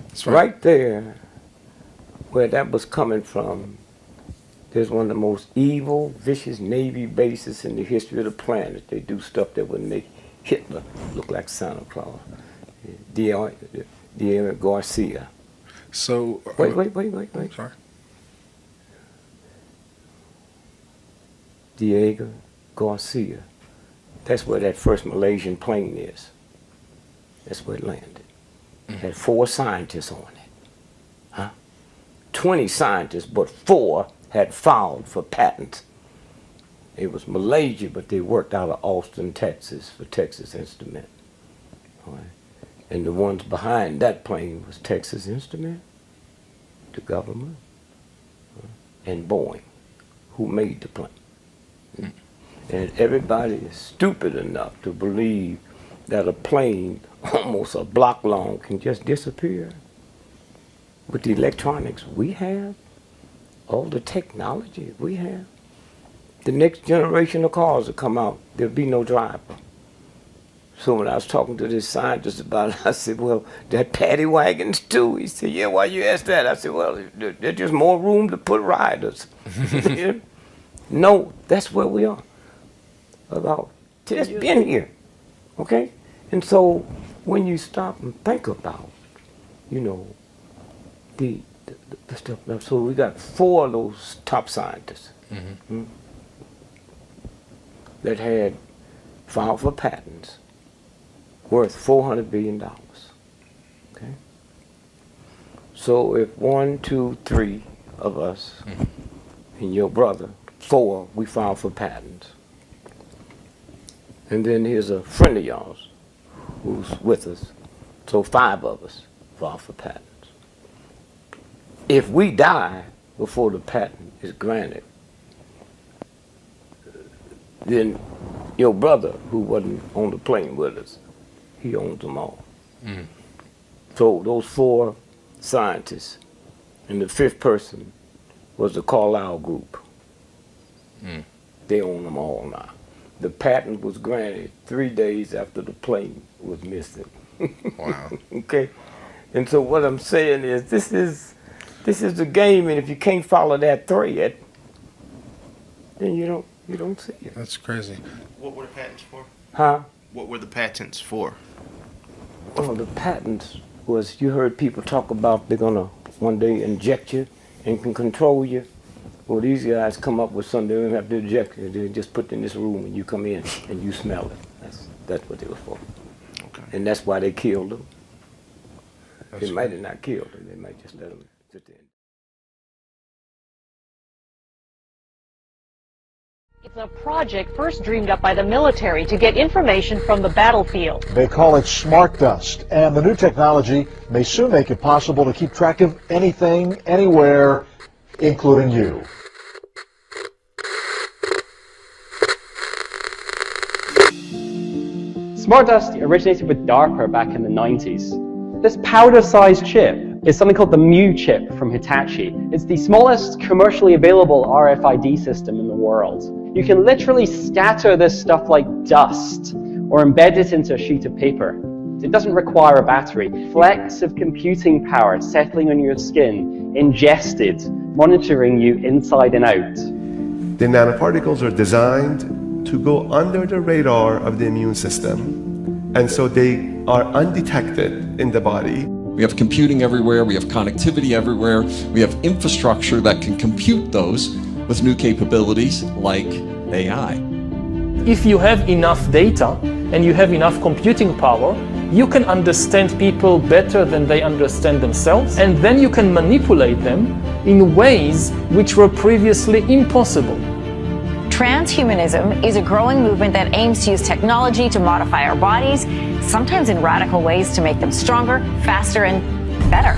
That's Right there, where that was coming from, there's one of the most evil, vicious Navy bases in the history of the planet. They do stuff that would make Hitler look like Santa Claus. Diego Garcia. So Wait. Sorry. Diego Garcia. That's where that first Malaysian plane is. That's where it landed. It had 4 scientists on it. Huh? 20 scientists, but 4 had filed for patents. It was Malaysia, but they worked out of Austin, Texas for Texas Instrument. All right. And the ones behind that plane was Texas Instrument, the government, and Boeing, who made the plane. And everybody is stupid enough to believe that a plane almost a block long can just disappear. With the electronics we have, all the technology we have, the next generation of cars will come out, there'll be no driver. So when I was talking to this scientist about it, I said, well, they're paddy wagons too. He said, yeah, why you ask that? I said, well, there's just more room to put riders. No, that's where we are. It's been here, okay? And so when you stop and think about, the stuff, so we got 4 of those top scientists that had filed for patents worth $400 billion, okay? So if 1, 2, 3 of us and your brother, 4, we filed for patents. And then here's a friend of yours who's with us. So 5 of us filed for patents. If we die before the patent is granted, then your brother, who wasn't on the plane with us, he owns them all. So those 4 scientists, and the 5th person was the Carlyle Group. They own them all now. The patent was granted 3 days after the plane was missing. Wow. Okay? And so what I'm saying is this is the game, and if you can't follow that thread, then you don't see it. That's crazy. What were the patents for? Huh? What were the patents for? Well, the patents was, you heard people talk about they're gonna one day inject you and can control you. Well, these guys come up with something, they don't have to inject you. They just put in this room and you come in and you smell it. That's what they were for. Okay. And that's why they killed them. That's They might have not killed them. They might just let them sit there. It's a project first dreamed up by the military to get information from the battlefield. They call it smart dust, and the new technology may soon make it possible to keep track of anything, anywhere, including you. Smart dust originated with DARPA back in the 90s. This powder-sized chip is something called the Mu chip from Hitachi. It's the smallest commercially available RFID system in the world. You can literally scatter this stuff like dust or embed it into a sheet of paper. It doesn't require a battery. Flecks of computing power settling on your skin, ingested, monitoring you inside and out. The nanoparticles are designed to go under the radar of the immune system, and so they are undetected in the body. We have computing everywhere, we have connectivity everywhere, we have infrastructure that can compute those with new capabilities like AI. If you have enough data and you have enough computing power, you can understand people better than they understand themselves, and then you can manipulate them in ways which were previously impossible. Transhumanism is a growing movement that aims to use technology to modify our bodies, sometimes in radical ways to make them stronger, faster, and better.